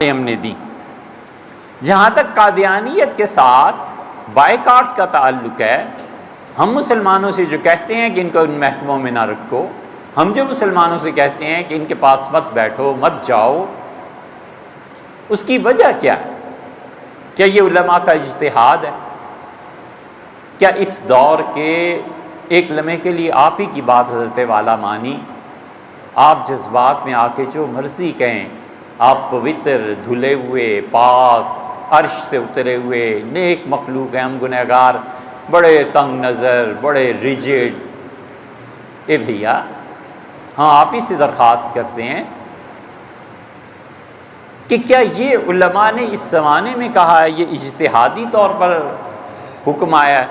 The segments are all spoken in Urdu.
ہم نے دی۔ جہاں تک قادیانیت کے ساتھ بائیکاٹ کا تعلق ہے، ہم مسلمانوں سے جو کہتے ہیں کہ ان کو ان محکموں میں نہ رکھو، ہم جو مسلمانوں سے کہتے ہیں کہ ان کے پاس مت بیٹھو، مت جاؤ، اس کی وجہ کیا ہے؟ کیا یہ علماء کا اجتہاد ہے؟ کیا اس دور کے ایک لمحے کے لیے آپ ہی کی بات حضرت والا مانی، آپ جذبات میں آ کے جو مرضی کہیں، آپ پوتر، دھلے ہوئے، پاک، عرش سے اترے ہوئے نیک مخلوق ہیں، ہم گنہگار، بڑے تنگ نظر، بڑے ریجڈ، اے بھیا ہاں آپ ہی سے درخواست کرتے ہیں کہ کیا یہ علماء نے اس زمانے میں کہا ہے، یہ اجتہادی طور پر حکم آیا ہے؟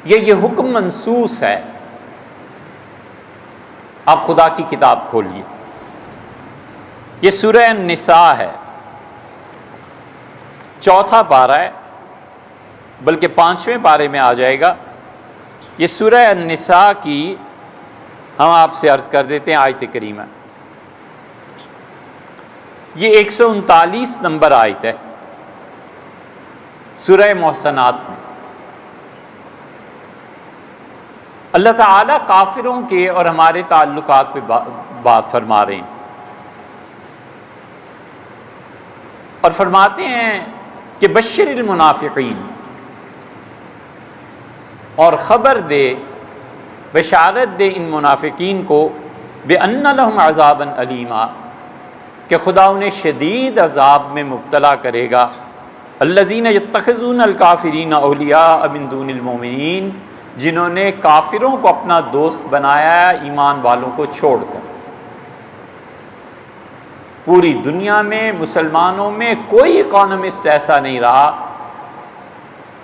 یہ حکم منصوص ہے؟ آپ خدا کی کتاب کھولیے، یہ سورہ النساء ہے، 4واں پارہ ہے، بلکہ 5ویں پارے میں آ جائے گا۔ یہ سورہ النساء کی ہم آپ سے عرض کر دیتے ہیں آیت کریمہ، یہ 139 نمبر آیت ہے سورہ محسنات میں۔ اللہ تعالیٰ کافروں کے اور ہمارے تعلقات پہ بات فرما رہے ہیں، اور فرماتے ہیں کہ بشر المنافقین، اور خبر دے، بشارت دے ان منافقین کو، بِأَنَّ لَهُمْ عَذَابًا عَلِيمًا، کہ خدا انہیں شدید عذاب میں مبتلا کرے گا۔ الَّذِينَ يَتَّخِذُونَ الْكَافِرِينَ أَوْلِيَاءَ مِن دُونِ الْمُؤْمِنِينَ، جنہوں نے کافروں کو اپنا دوست بنایا ہے ایمان والوں کو چھوڑ کر۔ پوری دنیا میں مسلمانوں میں کوئی اکانومسٹ ایسا نہیں رہا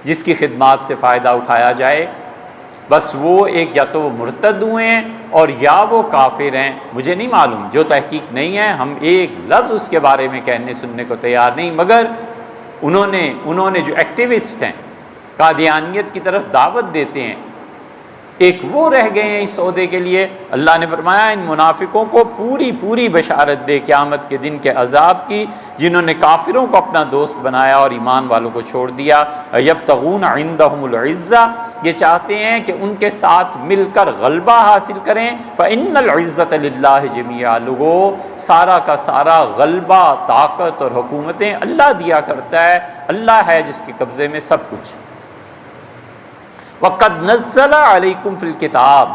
جس کی خدمات سے فائدہ اٹھایا جائے، بس وہ ایک یا تو وہ مرتد ہوئے ہیں اور یا وہ کافر ہیں، مجھے نہیں معلوم، جو تحقیق نہیں ہے ہم ایک لفظ اس کے بارے میں کہنے سننے کو تیار نہیں، مگر انہوں نے جو ایکٹیوسٹ ہیں، قادیانیت کی طرف دعوت دیتے ہیں، ایک وہ رہ گئے ہیں اس عہدے کے لیے۔ اللہ نے فرمایا ان منافقوں کو پوری بشارت دے قیامت کے دن کے عذاب کی، جنہوں نے کافروں کو اپنا دوست بنایا اور ایمان والوں کو چھوڑ دیا۔ یبتغون عندهم العزہ، یہ چاہتے ہیں کہ ان کے ساتھ مل کر غلبہ حاصل کریں۔ فإن العزة للہ جميعا، لوگو سارا کا سارا غلبہ، طاقت اور حکومتیں اللہ دیا کرتا ہے، اللہ ہے جس کے قبضے میں سب کچھ۔ وَقَدْ نَزَّلَ عَلَيْكُمْ فِي الْكِتَابِ،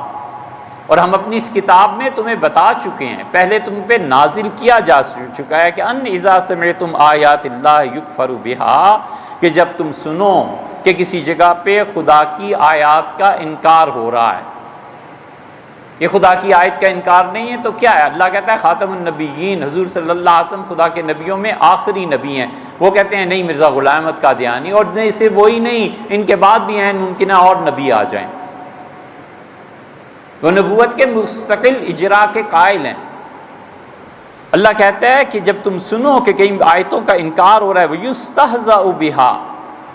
اور ہم اپنی اس کتاب میں تمہیں بتا چکے ہیں، پہلے تم پہ نازل کیا جا چکا ہے کہ ان اذا سمعتم آیات اللہ یکفر بها، کہ جب تم سنو کہ کسی جگہ پہ خدا کی آیات کا انکار ہو رہا ہے۔ یہ خدا کی آیت کا انکار نہیں ہے تو کیا ہے؟ اللہ کہتا ہے خاتم النبیین، حضور صلی اللہ علیہ وسلم خدا کے نبیوں میں آخری نبی ہیں۔ وہ کہتے ہیں نہیں مرزا غلام احمد قادیانی، اور نہیں صرف وہی نہیں، ان کے بعد بھی ہیں ممکنہ اور نبی آ جائیں۔ وہ نبوت کے مستقل اجرا کے قائل ہیں۔ اللہ کہتا ہے کہ جب تم سنو کہ کئی آیتوں کا انکار ہو رہا ہے، وَيُسْتَهْزَأُ بِهَا،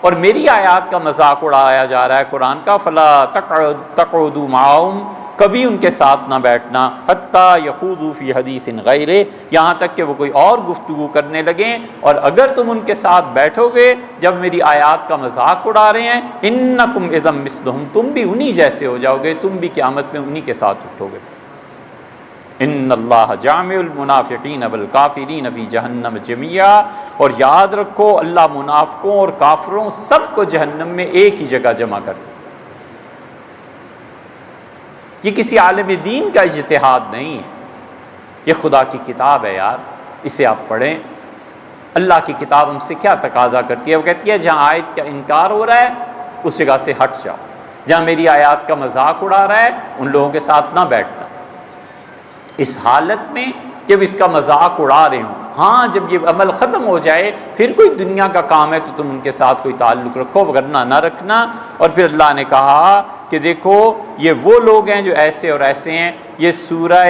اور میری آیات کا مذاق اڑایا جا رہا ہے قرآن کا، فَلَا تَقْعُدُوا مَعَهُمْ، کبھی ان کے ساتھ نہ بیٹھنا، حتیٰ یخوضوا فی حدیث غیرہ، یہاں تک کہ وہ کوئی اور گفتگو کرنے لگیں، اور اگر تم ان کے ساتھ بیٹھو گے جب میری آیات کا مذاق اڑا رہے ہیں، انکم اذا مثلہم، تم بھی انہی جیسے ہو جاؤ گے، تم بھی قیامت میں انہی کے ساتھ اٹھو گے۔ ان اللہ جامع المنافقین والکافرین فی جہنم جميعا، اور یاد رکھو اللہ منافقوں اور کافروں سب کو جہنم میں ایک ہی جگہ جمع کر دے۔ یہ کسی عالم دین کا اجتہاد نہیں ہے، یہ خدا کی کتاب ہے یار، اسے آپ پڑھیں۔ اللہ کی کتاب ہم سے کیا تقاضا کرتی ہے؟ وہ کہتی ہے جہاں آیت کا انکار ہو رہا ہے اس جگہ سے ہٹ جاؤ، جہاں میری آیات کا مذاق اڑا رہا ہے ان لوگوں کے ساتھ نہ بیٹھنا، اس حالت میں کہ وہ اس کا مذاق اڑا رہے ہوں۔ ہاں جب یہ عمل ختم ہو جائے پھر کوئی دنیا کا کام ہے تو تم ان کے ساتھ کوئی تعلق رکھو، ورنہ نہ رکھنا۔ اور پھر اللہ نے کہا کہ دیکھو یہ وہ لوگ ہیں جو ایسے اور ایسے ہیں۔ یہ سورہ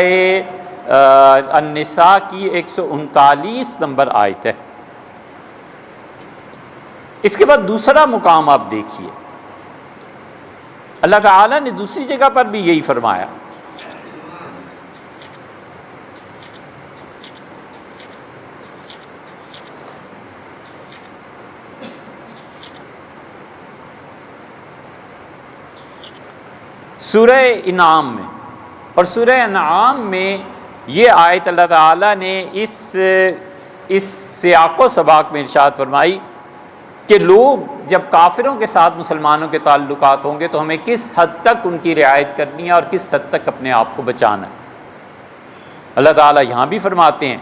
النساء کی 139 نمبر آیت ہے۔ اس کے بعد دوسرا مقام آپ دیکھیے، اللہ تعالیٰ نے دوسری جگہ پر بھی یہی فرمایا، سورہ انعام میں، اور سورہ انعام میں یہ آیت اللہ تعالیٰ نے اس سیاق و سباق میں ارشاد فرمائی کہ لوگ جب کافروں کے ساتھ مسلمانوں کے تعلقات ہوں گے تو ہمیں کس حد تک ان کی رعایت کرنی ہے اور کس حد تک اپنے آپ کو بچانا ہے۔ اللہ تعالیٰ یہاں بھی فرماتے ہیں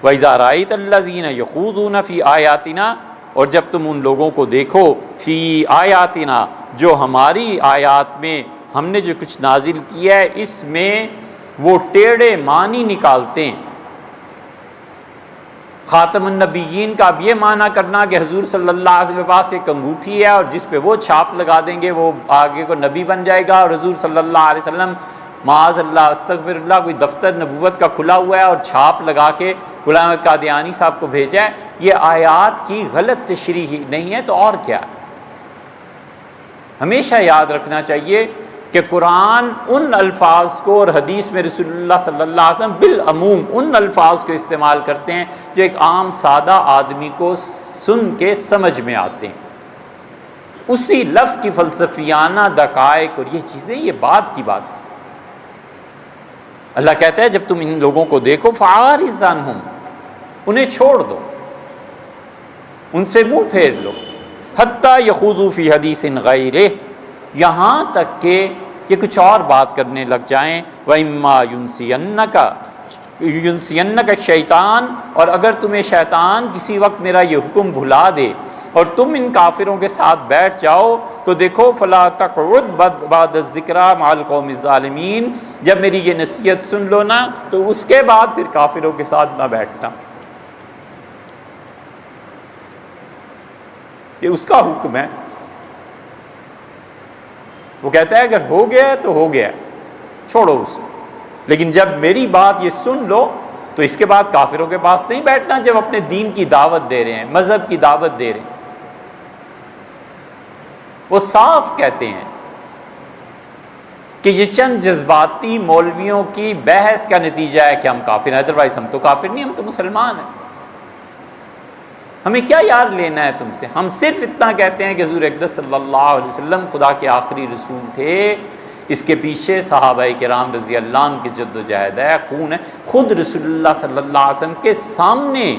وَإِذَا رَأَيْتَ الَّذِينَ يَخُوضُونَ فِي آيَاتِنَا، اور جب تم ان لوگوں کو دیکھو فی آیاتنا، جو ہماری آیات میں ہم نے جو کچھ نازل کیا ہے اس میں وہ ٹیڑھے معنی نکالتے ہیں۔ خاتم النبیین کا اب یہ معنی کرنا کہ حضور صلی اللہ علیہ وسلم کے پاس ایک انگوٹھی ہے اور جس پہ وہ چھاپ لگا دیں گے وہ آگے کو نبی بن جائے گا، اور حضور صلی اللہ علیہ وسلم معاذ اللہ استغفر اللہ کوئی دفتر نبوت کا کھلا ہوا ہے اور چھاپ لگا کے غلام احمد قادیانی صاحب کو بھیجا ہے، یہ آیات کی غلط تشریح نہیں ہے تو اور کیا ہے؟ ہمیشہ یاد رکھنا چاہیے کہ قرآن ان الفاظ کو اور حدیث میں رسول اللہ صلی اللہ علیہ وسلم بالعموم ان الفاظ کو استعمال کرتے ہیں جو ایک عام سادہ آدمی کو سن کے سمجھ میں آتے ہیں۔ اسی لفظ کی فلسفیانہ دقائق اور یہ چیزیں یہ بات کی بات ہے۔ اللہ کہتا ہے جب تم ان لوگوں کو دیکھو فَعَارِضْ عَنْهُمْ، انہیں چھوڑ دو، ان سے منہ پھیر لو، حَتَّى يَخُوضُوا فِي حَدِيثٍ غَيْرِهِ، یہاں تک کہ یہ کچھ اور بات کرنے لگ جائیں۔ وَإِمَّا يُنْسِيَنَّكَ الشَّيْطَانُ، اور اگر تمہیں شیطان کسی وقت میرا یہ حکم بھلا دے اور تم ان کافروں کے ساتھ بیٹھ جاؤ تو دیکھو فَلَا تَقْعُدْ بَعْدَ الذِّكْرَىٰ مَعَ الْقَوْمِ الظَّالِمِينَ، جب میری یہ نصیحت سن لو نا تو اس کے بعد پھر کافروں کے ساتھ نہ بیٹھنا۔ یہ اس کا حکم ہے، وہ کہتا ہے اگر ہو گیا ہے تو ہو گیا ہے، چھوڑو اس کو، لیکن جب میری بات یہ سن لو تو اس کے بعد کافروں کے پاس نہیں بیٹھنا جب اپنے دین کی دعوت دے رہے ہیں، مذہب کی دعوت دے رہے ہیں۔ وہ صاف کہتے ہیں کہ یہ چند جذباتی مولویوں کی بحث کا نتیجہ ہے کہ ہم کافر ہیں، ادروائز ہم تو کافر نہیں، ہم تو مسلمان ہیں، ہمیں کیا یار لینا ہے تم سے؟ ہم صرف اتنا کہتے ہیں کہ حضور اقدس صلی اللہ علیہ وسلم خدا کے آخری رسول تھے، اس کے پیچھے صحابہ کرام رضی اللہ عنہ کی جد و جہد ہے، خون ہے، خود رسول اللہ صلی اللہ علیہ وسلم کے سامنے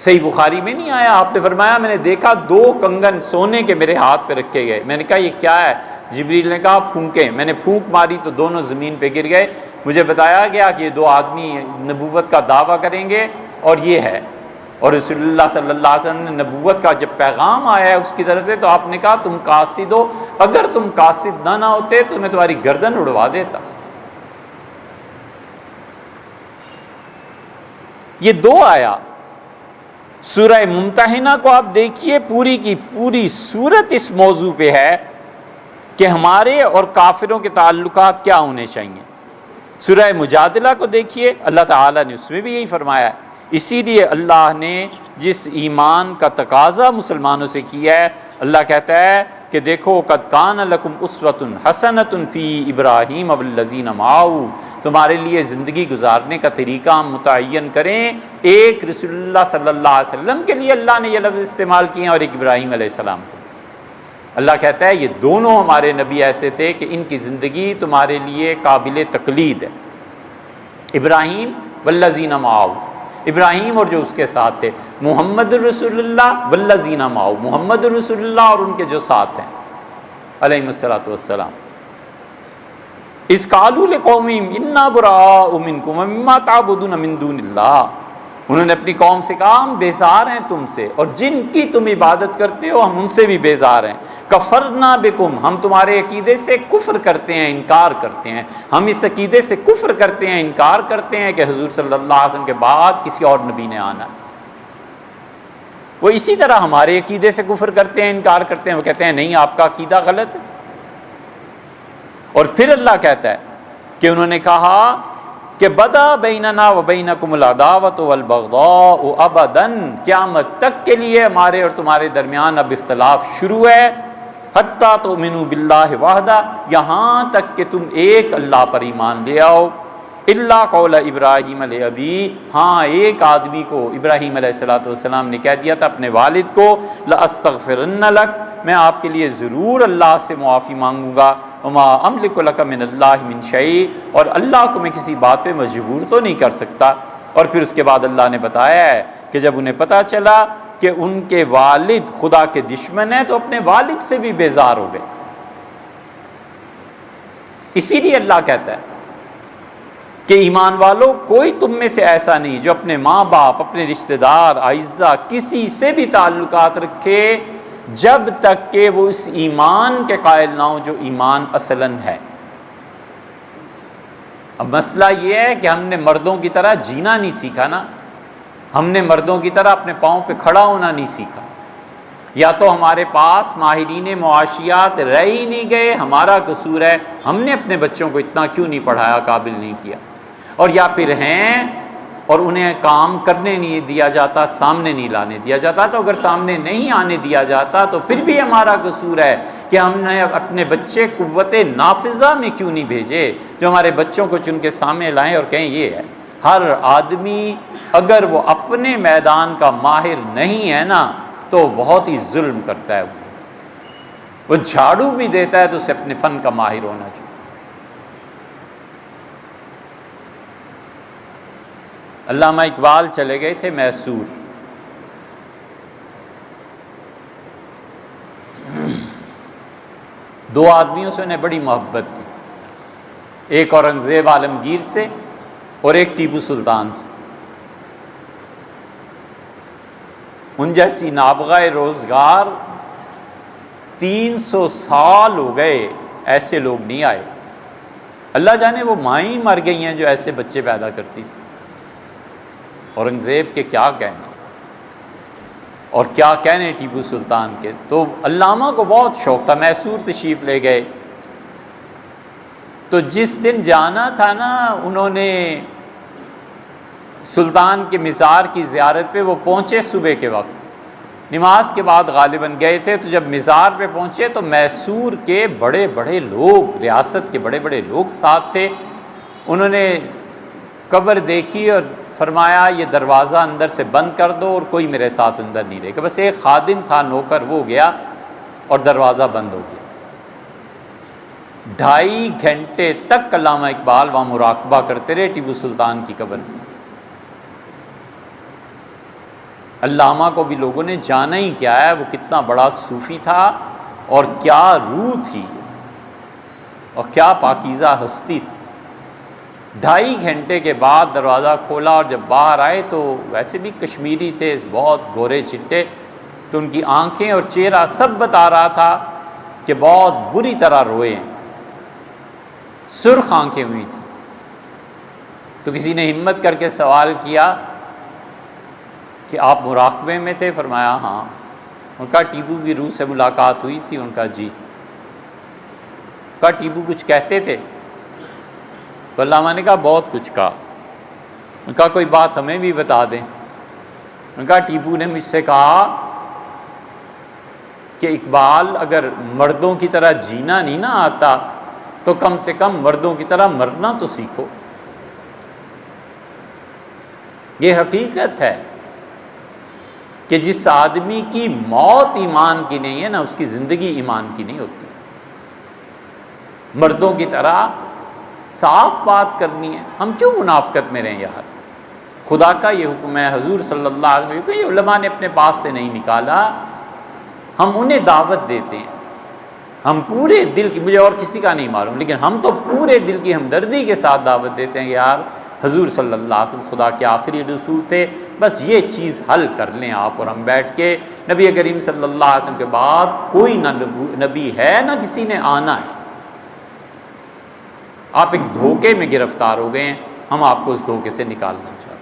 صحیح بخاری میں نہیں آیا، آپ نے فرمایا میں نے دیکھا 2 کنگن سونے کے میرے ہاتھ پہ رکھے گئے، میں نے کہا یہ کیا ہے؟ جبریل نے کہا پھونکیں، میں نے پھونک ماری تو دونوں زمین پہ گر گئے، مجھے بتایا گیا کہ یہ 2 آدمی نبوت کا دعویٰ کریں گے اور یہ ہے، اور رسول اللہ صلی اللہ علیہ وسلم نے نبوت کا جب پیغام آیا ہے اس کی طرف سے تو آپ نے کہا تم قاصد ہو، اگر تم قاصد نہ ہوتے تو میں تمہاری گردن اڑوا دیتا۔ یہ 2 آیا سورہ ممتحنہ کو آپ دیکھیے، پوری کی پوری سورت اس موضوع پہ ہے کہ ہمارے اور کافروں کے تعلقات کیا ہونے چاہیے۔ سورہ مجادلہ کو دیکھیے، اللہ تعالیٰ نے اس میں بھی یہی فرمایا ہے، اسی لیے اللہ نے جس ایمان کا تقاضا مسلمانوں سے کیا ہے، اللہ کہتا ہے کہ دیکھو قد کان لکم اسوۃ حسنۃ فی ابراہیم والذین معہ، تمہارے لیے زندگی گزارنے کا طریقہ ہم متعین کریں، ایک رسول اللہ صلی اللہ علیہ وسلم کے لیے اللہ نے یہ لفظ استعمال کیے ہیں اور ایک ابراہیم علیہ السلام کے۔ اللہ کہتا ہے یہ دونوں ہمارے نبی ایسے تھے کہ ان کی زندگی تمہارے لیے قابل تقلید ہے۔ ابراہیم والذین معہ، ابراہیم اور جو اس کے ساتھ تھے، محمد الرسول اللہ والذین معہ، محمد الرسول اللہ اور ان کے جو ساتھ ہیں علیہ الصلوۃ والسلام۔ اذ قالوا لقومہم انا براء منکم ومما تعبدون من دون اللہ، انہوں نے اپنی قوم سے کہا ہم بیزار ہیں تم سے اور جن کی تم عبادت کرتے ہو ہم ان سے بھی بیزار ہیں، کفرنا بکم، ہم تمہارے عقیدے سے کفر کرتے ہیں، انکار کرتے ہیں، ہم اس عقیدے سے کفر کرتے ہیں، انکار کرتے ہیں کہ حضور صلی اللہ علیہ وسلم کے بعد کسی اور نبی نے آنا ہے۔ وہ اسی طرح ہمارے عقیدے سے کفر کرتے ہیں، انکار کرتے ہیں، وہ کہتے ہیں نہیں آپ کا عقیدہ غلط ہے۔ اور پھر اللہ کہتا ہے کہ انہوں نے کہا کہ بدا بیننا و بینکم العداوۃ والبغضاء ابدا، قیامت تک کے لیے ہمارے اور تمہارے درمیان اب اختلاف شروع ہے، حتیٰ تؤمنوا باللہ وحدہ، یہاں تک کہ تم ایک اللہ پر ایمان لے آؤ، الا قول ابراہیم علیہ ابی، ہاں ایک آدمی کو ابراہیم علیہ السلام نے کہہ دیا تھا اپنے والد کو، لاستغفرن لک، میں آپ کے لیے ضرور اللہ سے معافی مانگوں گا، وما املک لک من اللہ من شیء، اور اللہ کو میں کسی بات پہ مجبور تو نہیں کر سکتا۔ اور پھر اس کے بعد اللہ نے بتایا ہے کہ جب انہیں پتہ چلا کہ ان کے والد خدا کے دشمن ہیں تو اپنے والد سے بھی بیزار ہو گئے۔ اسی لیے اللہ کہتا ہے کہ ایمان والوں، کوئی تم میں سے ایسا نہیں جو اپنے ماں باپ، اپنے رشتہ دار، اعزہ، کسی سے بھی تعلقات رکھے جب تک کہ وہ اس ایمان کے قائل نہ ہو جو ایمان اصلاً ہے۔ اب مسئلہ یہ ہے کہ ہم نے مردوں کی طرح جینا نہیں سیکھا نا، ہم نے مردوں کی طرح اپنے پاؤں پہ کھڑا ہونا نہیں سیکھا، یا تو ہمارے پاس ماہرین معاشیات رہ ہی نہیں گئے، ہمارا قصور ہے، ہم نے اپنے بچوں کو اتنا کیوں نہیں پڑھایا، قابل نہیں کیا، اور یا پھر ہیں اور انہیں کام کرنے نہیں دیا جاتا، سامنے نہیں لانے دیا جاتا، تو اگر سامنے نہیں آنے دیا جاتا تو پھر بھی ہمارا قصور ہے کہ ہم نے اپنے بچے قوت نافذہ میں کیوں نہیں بھیجے جو ہمارے بچوں کو چن کے سامنے لائیں اور کہیں یہ ہے۔ ہر آدمی اگر وہ اپنے میدان کا ماہر نہیں ہے نا تو بہت ہی ظلم کرتا ہے، وہ جھاڑو بھی دیتا ہے تو اسے اپنے فن کا ماہر ہونا چاہیے۔ علامہ اقبال چلے گئے تھے میسور، دو آدمیوں سے انہیں بڑی محبت تھی، ایک اورنگزیب عالمگیر سے اور ایک ٹیپو سلطان سے۔ ان جیسی نابغہ روزگار 300 سال ہو گئے ایسے لوگ نہیں آئے، اللہ جانے وہ مائیں مر گئی ہیں جو ایسے بچے پیدا کرتی تھی۔ اورنگزیب کے کیا کہنا اور کیا کہنے ٹیپو سلطان کے، تو علامہ کو بہت شوق تھا، میسور تشریف لے گئے، تو جس دن جانا تھا نا انہوں نے سلطان کے مزار کی زیارت پہ وہ پہنچے صبح کے وقت، نماز کے بعد غالباً گئے تھے، تو جب مزار پہ پہنچے تو میسور کے بڑے بڑے لوگ، ریاست کے بڑے بڑے لوگ ساتھ تھے، انہوں نے قبر دیکھی اور فرمایا یہ دروازہ اندر سے بند کر دو اور کوئی میرے ساتھ اندر نہیں رہے گا، بس ایک خادم تھا نوکر، وہ گیا اور دروازہ بند ہو گیا۔ 2.5 گھنٹے تک علامہ اقبال وہاں مراقبہ کرتے رہے ٹیپو سلطان کی قبر میں۔ علامہ کو بھی لوگوں نے جانا ہی کیا ہے، وہ کتنا بڑا صوفی تھا اور کیا روح تھی اور کیا پاکیزہ ہستی تھی۔ 2.5 گھنٹے کے بعد دروازہ کھولا اور جب باہر آئے تو ویسے بھی کشمیری تھے، بہت گورے چٹے، تو ان کی آنکھیں اور چہرہ سب بتا رہا تھا کہ بہت بری طرح روئے ہیں، سرخ آنکھیں ہوئی تھیں۔ تو کسی نے ہمت کر کے سوال کیا کہ آپ مراقبے میں تھے؟ فرمایا ہاں۔ ان کا ٹیپو کی روح سے ملاقات ہوئی تھی؟ ان کا جی۔ کا ٹیپو کچھ کہتے تھے؟ تو علامہ نے کہا بہت کچھ کہا۔ ان کا کوئی بات ہمیں بھی بتا دیں۔ ان کا ٹیپو نے مجھ سے کہا کہ اقبال اگر مردوں کی طرح جینا نہیں نہ آتا تو کم سے کم مردوں کی طرح مرنا تو سیکھو۔ یہ حقیقت ہے کہ جس آدمی کی موت ایمان کی نہیں ہے نا اس کی زندگی ایمان کی نہیں ہوتی۔ مردوں کی طرح صاف بات کرنی ہے، ہم کیوں منافقت میں رہیں یار؟ خدا کا یہ حکم ہے، حضور صلی اللہ علیہ وسلم کو یہ علماء نے اپنے پاس سے نہیں نکالا، ہم انہیں دعوت دیتے ہیں، ہم پورے دل کی، مجھے اور کسی کا نہیں معلوم لیکن ہم تو پورے دل کی ہمدردی کے ساتھ دعوت دیتے ہیں کہ یار حضور صلی اللہ علیہ وسلم خدا کے آخری رسول تھے، بس یہ چیز حل کر لیں آپ اور ہم بیٹھ کے۔ نبی کریم صلی اللہ علیہ وسلم کے بعد کوئی نہ نبی ہے نہ کسی نے آنا ہے۔ آپ ایک دھوکے میں گرفتار ہو گئے ہیں، ہم آپ کو اس دھوکے سے نکالنا چاہتے ہیں۔